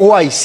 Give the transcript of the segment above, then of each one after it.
OIC,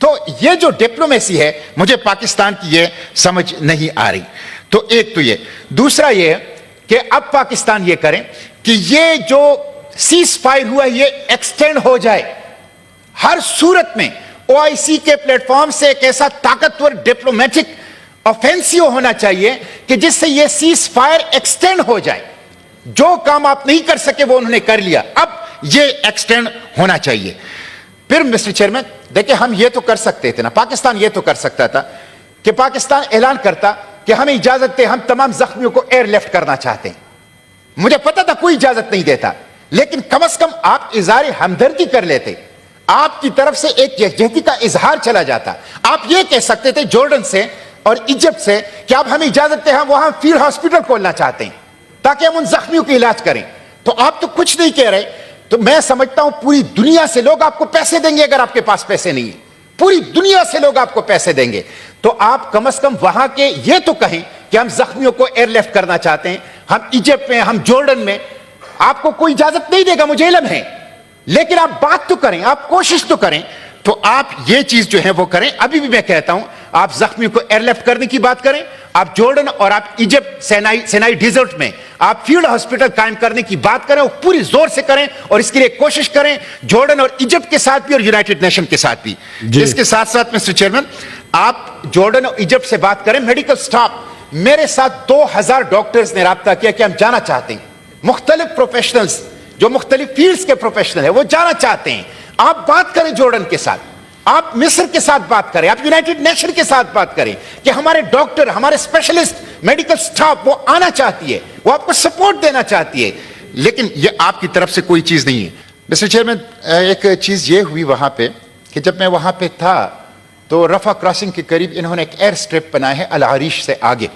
تو یہ جو ڈپلومیسی ہے مجھے پاکستان کی یہ سمجھ نہیں آ رہی. تو ایک تو یہ، دوسرا یہ کہ اب پاکستان یہ کریں کہ یہ جو سیز فائر ہوا یہ ایکسٹینڈ ہو جائے. ہر صورت میں OIC کے پلیٹ فارم سے ایک ایسا طاقتور ڈپلومیٹک آفینسیو ہونا چاہیے کہ جس سے یہ سیز فائر ایکسٹینڈ ہو جائے. جو کام آپ نہیں کر سکے وہ انہوں نے کر لیا، اب یہ ایکسٹینڈ ہونا چاہیے. پھر مسٹر چیئرمین دیکھیں، ہم یہ تو کر سکتے تھے نا، پاکستان یہ تو کر سکتا تھا کہ پاکستان اعلان کرتا کہ ہمیں اجازت دے، ہم تمام زخمیوں کو ایئر لفٹ کرنا چاہتے ہیں. مجھے پتا تھا کوئی اجازت نہیں دیتا، لیکن کم از کم آپ اظہار ہمدردی کر لیتے، آپ کی طرف سے ایک یکجہتی کا اظہار چلا جاتا. آپ یہ کہہ سکتے تھے جارڈن سے اور ایجپٹ سے کہ آپ ہمیں اجازت دیں، ہم وہاں فیلڈ ہاسپٹل کھولنا چاہتے ہیں تاکہ ہم ان زخمیوں کا علاج کریں. تو آپ تو کچھ نہیں کہہ رہے. تو میں سمجھتا ہوں پوری دنیا سے لوگ آپ کو پیسے دیں گے، اگر آپ کے پاس پیسے نہیں ہیں پوری دنیا سے لوگ آپ کو پیسے دیں گے. تو آپ کم از کم وہاں کے یہ تو کہیں کہ ہم زخمیوں کو ایئر لفٹ کرنا چاہتے ہیں. ہم ایجپٹ میں، ہم جارڈن میں، آپ کو کوئی اجازت نہیں دے گا مجھے علم ہے، لیکن آپ بات تو کریں، آپ کوشش تو کریں. تو آپ یہ چیز جو ہے وہ کریں. ابھی بھی میں کہتا ہوں آپ زخمیوں کو ایئر لفٹ کرنے کی بات کریں. آپ جارڈن اور آپ ایجپٹ سینائی ڈیزرٹ میں آپ فیلڈ ہاسپٹل قائم کرنے کی بات کریں، وہ پوری زور سے کریں اور اس کے لیے کوشش کریں، جارڈن اور ایجپٹ کے ساتھ بھی اور یونائٹڈ نیشن کے ساتھ بھی. اس کے ساتھ ساتھ مسٹر چیئرمین آپ جارڈن اور ایجپٹ سے بات کریں. میڈیکل سٹاف میرے ساتھ 2000 ڈاکٹرز نے رابطہ کیا کہ ہم جانا چاہتے ہیں. مختلف پروفیشنلز جو مختلف فیلڈز کے پروفیشنل ہیں وہ جانا چاہتے ہیں. آپ بات کریں جارڈن کے ساتھ، آپ مصر کے ساتھ بات کریں، آپ یونائٹڈ نیشن کے ساتھ بات کریں کہ ہمارے ڈاکٹر، ہمارے اسپیشلسٹ، میڈیکل سٹاف وہ آنا چاہتی ہے، وہ آپ کو سپورٹ دینا چاہتی ہے. لیکن یہ آپ کی طرف سے کوئی چیز نہیں ہے. مسٹر چیئرمین ایک چیز یہ ہوئی وہاں پہ کہ جب میں وہاں پہ تھا تو رفح کراسنگ کے قریب انہوں نے ایک ایئر اسٹرپ بنایا ہے العریش سے آگے،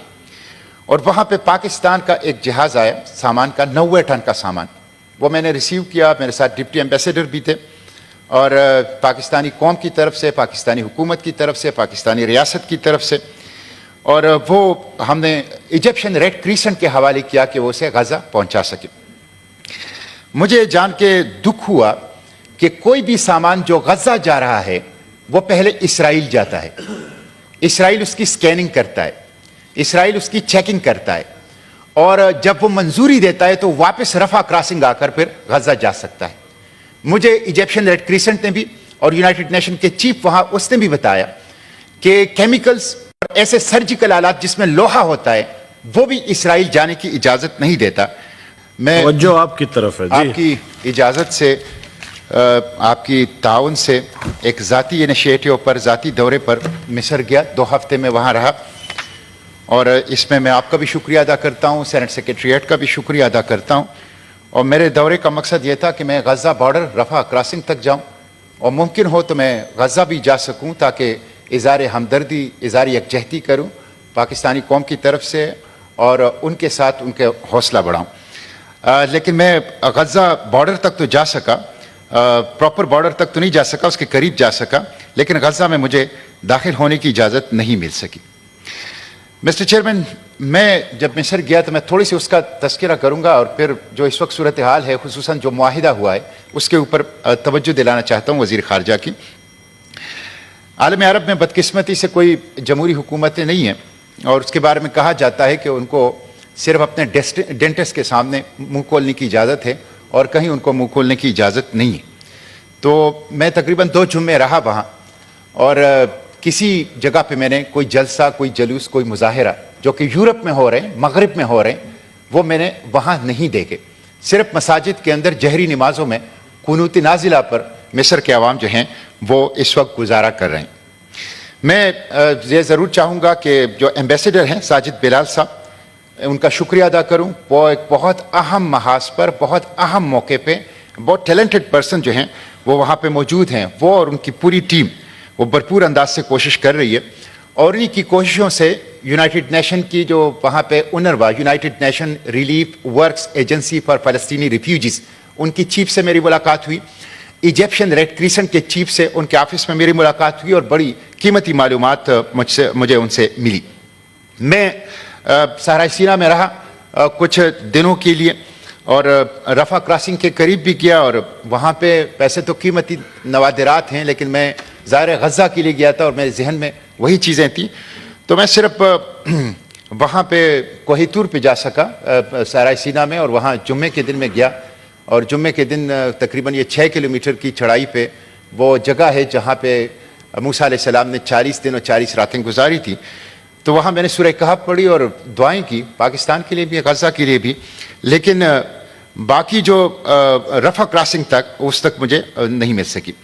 اور وہاں پہ پاکستان کا ایک جہاز آیا سامان کا، 90 ٹن کا سامان. وہ میں نے ریسیو کیا، میرے ساتھ ڈپٹی ایمبیسیڈر بھی تھے، اور پاکستانی قوم کی طرف سے، پاکستانی حکومت کی طرف سے، پاکستانی ریاست کی طرف سے، اور وہ ہم نے ایجپشن ریڈ کریسنٹ کے حوالے کیا کہ وہ اسے غزہ پہنچا سکے. مجھے جان کے دکھ ہوا کہ کوئی بھی سامان جو غزہ جا رہا ہے وہ پہلے اسرائیل جاتا ہے، اسرائیل اس کی سکیننگ کرتا ہے، اسرائیل اس کی چیکنگ کرتا ہے، اور جب وہ منظوری دیتا ہے تو واپس رفح کراسنگ آ کر پھر غزہ جا سکتا ہے. مجھے ایجپشن ریڈ کریسنٹ نے بھی اور یونائٹڈ نیشن کے چیف وہاں اس نے بھی بتایا کہ کیمیکلز اور ایسے سرجیکل آلات جس میں لوہا ہوتا ہے وہ بھی اسرائیل جانے کی اجازت نہیں دیتا. میں توجہ آپ کی طرف ہے، آپ کی اجازت سے، آپ کی تعاون سے ایک ذاتی انیشیٹو پر، ذاتی دورے پر مصر گیا. 2 ہفتے میں وہاں رہا، اور اس میں آپ کا بھی شکریہ ادا کرتا ہوں، سینٹ سیکریٹریٹ کا بھی شکریہ ادا کرتا ہوں. اور میرے دورے کا مقصد یہ تھا کہ میں غزہ بارڈر رفح کراسنگ تک جاؤں، اور ممکن ہو تو میں غزہ بھی جا سکوں تاکہ اظہار ہمدردی، اظہار یکجہتی کروں پاکستانی قوم کی طرف سے، اور ان کے ساتھ ان کے حوصلہ بڑھاؤں. لیکن میں غزہ بارڈر تک تو جا سکا، پراپر بارڈر تک تو نہیں جا سکا، اس کے قریب جا سکا، لیکن غزہ میں مجھے داخل ہونے کی اجازت نہیں مل سکی. مسٹر چیئرمین میں جب مصر گیا تو میں تھوڑی سی اس کا تذکرہ کروں گا، اور پھر جو اس وقت صورتحال ہے خصوصاً جو معاہدہ ہوا ہے اس کے اوپر توجہ دلانا چاہتا ہوں وزیر خارجہ کی. عالم عرب میں بدقسمتی سے کوئی جمہوری حکومتیں نہیں ہیں، اور اس کے بارے میں کہا جاتا ہے کہ ان کو صرف اپنے ڈینٹسٹ کے سامنے منہ کھولنے کی اجازت ہے اور کہیں ان کو منہ کھولنے کی اجازت نہیں ہے. تو میں تقریباً 2 جمعے رہا وہاں، اور کسی جگہ پہ میں نے کوئی جلسہ، کوئی جلوس، کوئی مظاہرہ جو کہ یورپ میں ہو رہے ہیں، مغرب میں ہو رہے ہیں، وہ میں نے وہاں نہیں دیکھے. صرف مساجد کے اندر جہری نمازوں میں قنوت نازلہ پر مصر کے عوام جو ہیں وہ اس وقت گزارا کر رہے ہیں. میں یہ ضرور چاہوں گا کہ جو ایمبیسیڈر ہیں ساجد بلال صاحب، ان کا شکریہ ادا کروں. وہ ایک بہت اہم محاذ پر، بہت اہم موقع پہ، بہت ٹیلنٹڈ پرسن جو ہیں وہ وہاں پہ موجود ہیں. وہ اور ان کی پوری ٹیم وہ بھرپور انداز سے کوشش کر رہی ہے، اور انہی کی کوششوں سے یونائٹڈ نیشن کی جو وہاں پہ UNRWA، United nation relief works agency for فلسطینی ریفیوجیز، ان کی چیف سے میری ملاقات ہوئی. ایجپشن ریڈ کریسنٹ کے چیف سے ان کے آفس میں میری ملاقات ہوئی، اور بڑی قیمتی معلومات مجھے ان سے ملی. میں صحرائے سینا میں رہا کچھ دنوں کے لیے، اور رفح کراسنگ کے قریب بھی کیا، اور وہاں پہ پیسے تو قیمتی نوادرات ہیں، لیکن میں ظاہر غزہ کے لیے گیا تھا اور میرے ذہن میں وہی چیزیں تھیں، تو میں صرف وہاں پہ کوہ طور پہ جا سکا صحرائے سینا میں، اور وہاں جمعے کے دن میں گیا، اور جمعے کے دن تقریباً یہ 6 کلومیٹر کی چڑھائی پہ وہ جگہ ہے جہاں پہ موسیٰ علیہ السلام نے 40 دن اور 40 راتیں گزاری تھی. تو وہاں میں نے سورہ کہف پڑھی اور دعائیں کی پاکستان کے لیے بھی، غزہ کے لیے بھی، لیکن باقی جو رفح کراسنگ تک اس تک مجھے نہیں مل سکی.